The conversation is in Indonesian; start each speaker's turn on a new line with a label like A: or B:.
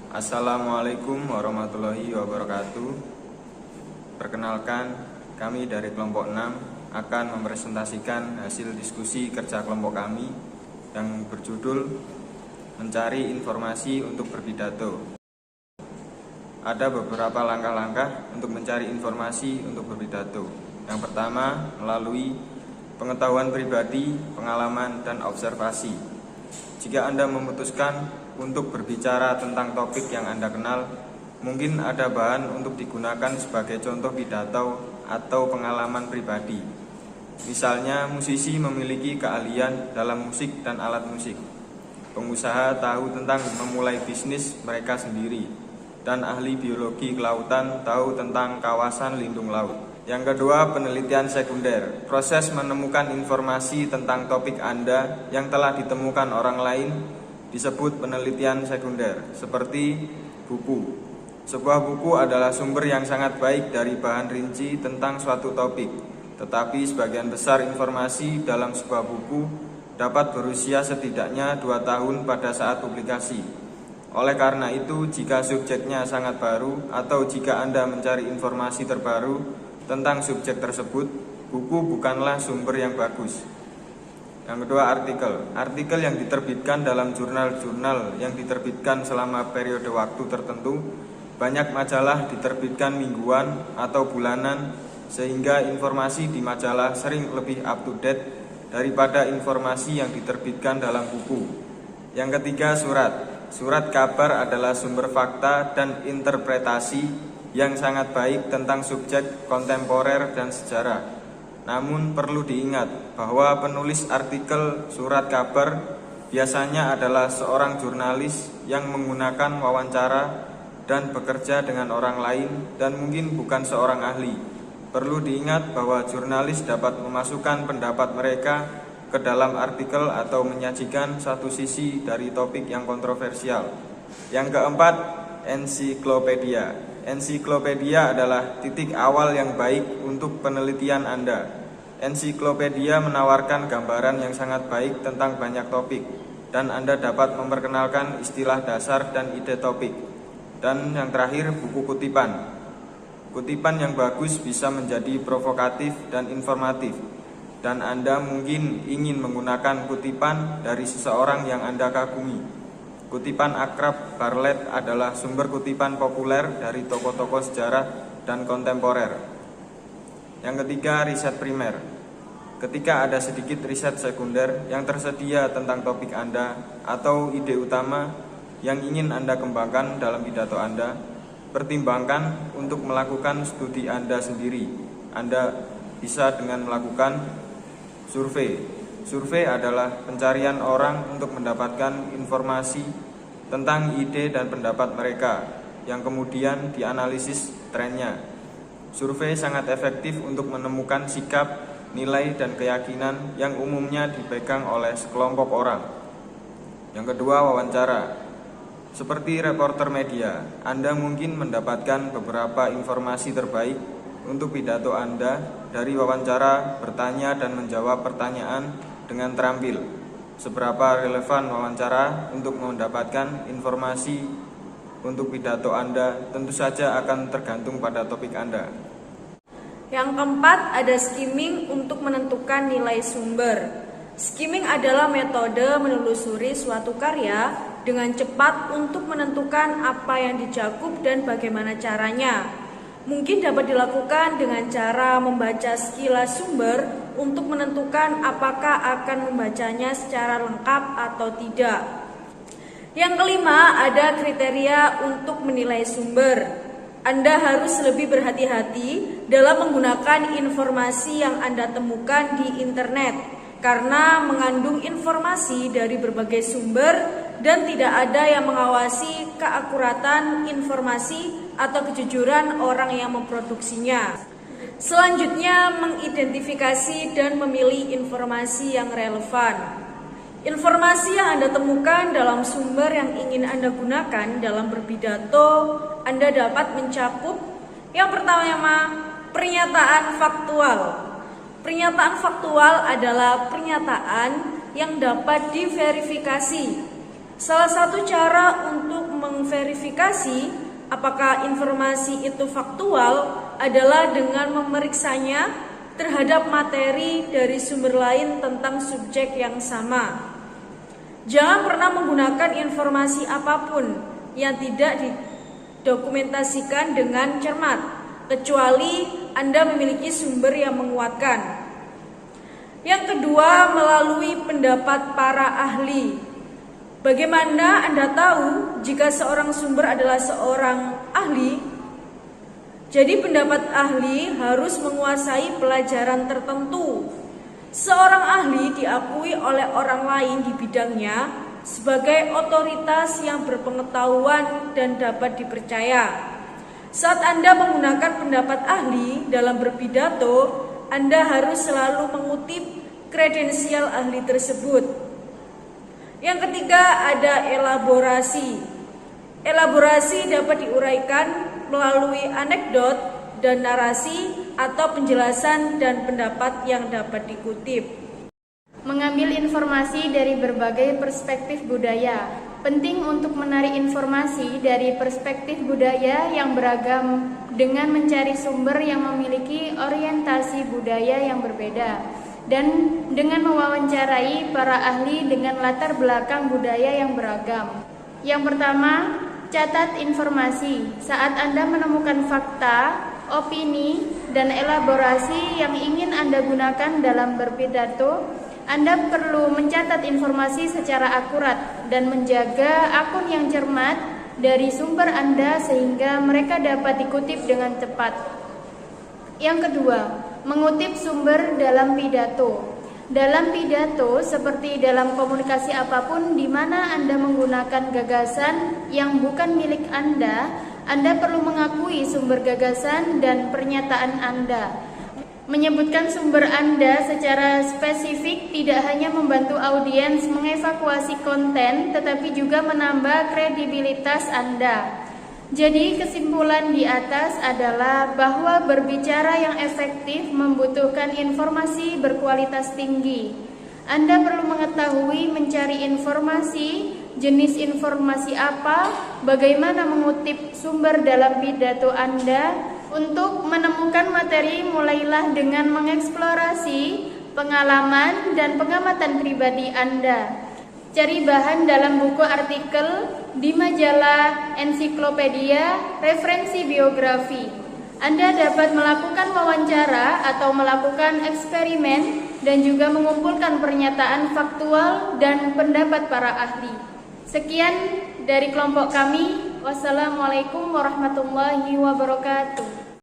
A: Assalamualaikum warahmatullahi wabarakatuh. Perkenalkan, kami dari kelompok 6 akan mempresentasikan hasil diskusi kerja kelompok kami yang berjudul Mencari Informasi untuk Berpidato. Ada beberapa langkah-langkah untuk mencari informasi untuk berpidato. Yang pertama, melalui pengetahuan pribadi, pengalaman, dan observasi. Jika Anda memutuskan untuk berbicara tentang topik yang Anda kenal, mungkin ada bahan untuk digunakan sebagai contoh pidato atau pengalaman pribadi. Misalnya, musisi memiliki keahlian dalam musik dan alat musik. Pengusaha tahu tentang memulai bisnis mereka sendiri, dan ahli biologi kelautan tahu tentang kawasan lindung laut. Yang kedua, penelitian sekunder. Proses menemukan informasi tentang topik Anda yang telah ditemukan orang lain disebut penelitian sekunder, seperti buku. Sebuah buku adalah sumber yang sangat baik dari bahan rinci tentang suatu topik, tetapi sebagian besar informasi dalam sebuah buku dapat berusia setidaknya 2 tahun pada saat publikasi. Oleh karena itu, jika subjeknya sangat baru atau jika Anda mencari informasi terbaru tentang subjek tersebut, buku bukanlah sumber yang bagus. Yang kedua, artikel yang diterbitkan dalam jurnal-jurnal yang diterbitkan selama periode waktu tertentu. Banyak majalah diterbitkan mingguan atau bulanan, sehingga informasi di majalah sering lebih up to date daripada informasi yang diterbitkan dalam buku. Yang ketiga, surat kabar adalah sumber fakta dan interpretasi yang sangat baik tentang subjek kontemporer dan sejarah. Namun perlu diingat bahwa penulis artikel surat kabar biasanya adalah seorang jurnalis yang menggunakan wawancara dan bekerja dengan orang lain dan mungkin bukan seorang ahli. Perlu diingat bahwa jurnalis dapat memasukkan pendapat mereka ke dalam artikel atau menyajikan satu sisi dari topik yang kontroversial. Yang keempat, ensiklopedia. Ensiklopedia adalah titik awal yang baik untuk penelitian Anda. Ensiklopedia menawarkan gambaran yang sangat baik tentang banyak topik, dan Anda dapat memperkenalkan istilah dasar dan ide topik. Dan yang terakhir, buku kutipan. Kutipan yang bagus bisa menjadi provokatif dan informatif, dan Anda mungkin ingin menggunakan kutipan dari seseorang yang Anda kagumi. Kutipan akrab Bartlett adalah sumber kutipan populer dari tokoh-tokoh sejarah dan kontemporer. Yang ketiga, riset primer. Ketika ada sedikit riset sekunder yang tersedia tentang topik Anda atau ide utama yang ingin Anda kembangkan dalam pidato Anda, pertimbangkan untuk melakukan studi Anda sendiri. Anda bisa dengan melakukan survei. Survei adalah pencarian orang untuk mendapatkan informasi tentang ide dan pendapat mereka yang kemudian dianalisis trennya. Survei sangat efektif untuk menemukan sikap, nilai, dan keyakinan yang umumnya dipegang oleh sekelompok orang. Yang kedua, wawancara. Seperti reporter media, Anda mungkin mendapatkan beberapa informasi terbaik untuk pidato Anda dari wawancara, bertanya dan menjawab pertanyaan dengan terampil. Seberapa relevan wawancara untuk mendapatkan informasi untuk pidato Anda tentu saja akan tergantung pada topik Anda.
B: Yang keempat, ada skimming untuk menentukan nilai sumber. Skimming adalah metode menelusuri suatu karya dengan cepat untuk menentukan apa yang dicakup dan bagaimana caranya. Mungkin dapat dilakukan dengan cara membaca sekilas sumber untuk menentukan apakah akan membacanya secara lengkap atau tidak. Yang kelima, ada kriteria untuk menilai sumber. Anda harus lebih berhati-hati dalam menggunakan informasi yang Anda temukan di internet, karena mengandung informasi dari berbagai sumber dan tidak ada yang mengawasi keakuratan informasi atau kejujuran orang yang memproduksinya. Selanjutnya, mengidentifikasi dan memilih informasi yang relevan. Informasi yang Anda temukan dalam sumber yang ingin Anda gunakan dalam berpidato, Anda dapat mencakup yang pertama, pernyataan faktual. Pernyataan faktual adalah pernyataan yang dapat diverifikasi. Salah satu cara untuk memverifikasi apakah informasi itu faktual adalah dengan memeriksanya terhadap materi dari sumber lain tentang subjek yang sama. Jangan pernah menggunakan informasi apapun yang tidak didokumentasikan dengan cermat, kecuali Anda memiliki sumber yang menguatkan. Yang kedua, melalui pendapat para ahli. Bagaimana Anda tahu jika seorang sumber adalah seorang ahli? Jadi pendapat ahli harus menguasai pelajaran tertentu. Seorang ahli diakui oleh orang lain di bidangnya sebagai otoritas yang berpengetahuan dan dapat dipercaya. Saat Anda menggunakan pendapat ahli dalam berpidato, Anda harus selalu mengutip kredensial ahli tersebut. Yang ketiga, ada elaborasi. Elaborasi dapat diuraikan melalui anekdot dan narasi atau penjelasan dan pendapat yang dapat dikutip.
C: Mengambil informasi dari berbagai perspektif budaya. Penting untuk menarik informasi dari perspektif budaya yang beragam dengan mencari sumber yang memiliki orientasi budaya yang berbeda dan dengan mewawancarai para ahli dengan latar belakang budaya yang beragam. Yang pertama, catat informasi. Saat Anda menemukan fakta, opini, dan elaborasi yang ingin Anda gunakan dalam berpidato, Anda perlu mencatat informasi secara akurat dan menjaga akun yang cermat dari sumber Anda sehingga mereka dapat dikutip dengan cepat. Yang kedua, mengutip sumber dalam pidato. Dalam pidato, seperti dalam komunikasi apapun di mana Anda menggunakan gagasan yang bukan milik Anda perlu mengakui sumber gagasan dan pernyataan Anda. Menyebutkan sumber Anda secara spesifik tidak hanya membantu audiens mengevakuasi konten, tetapi juga menambah kredibilitas Anda. Jadi kesimpulan di atas adalah bahwa berbicara yang efektif membutuhkan informasi berkualitas tinggi. Anda perlu mengetahui mencari informasi, jenis informasi apa, bagaimana mengutip sumber dalam pidato Anda. Untuk menemukan materi, mulailah dengan mengeksplorasi pengalaman dan pengamatan pribadi Anda. Cari bahan dalam buku artikel, di majalah, ensiklopedia, referensi biografi. Anda dapat melakukan wawancara atau melakukan eksperimen dan juga mengumpulkan pernyataan faktual dan pendapat para ahli. Sekian dari kelompok kami. Wassalamualaikum warahmatullahi wabarakatuh.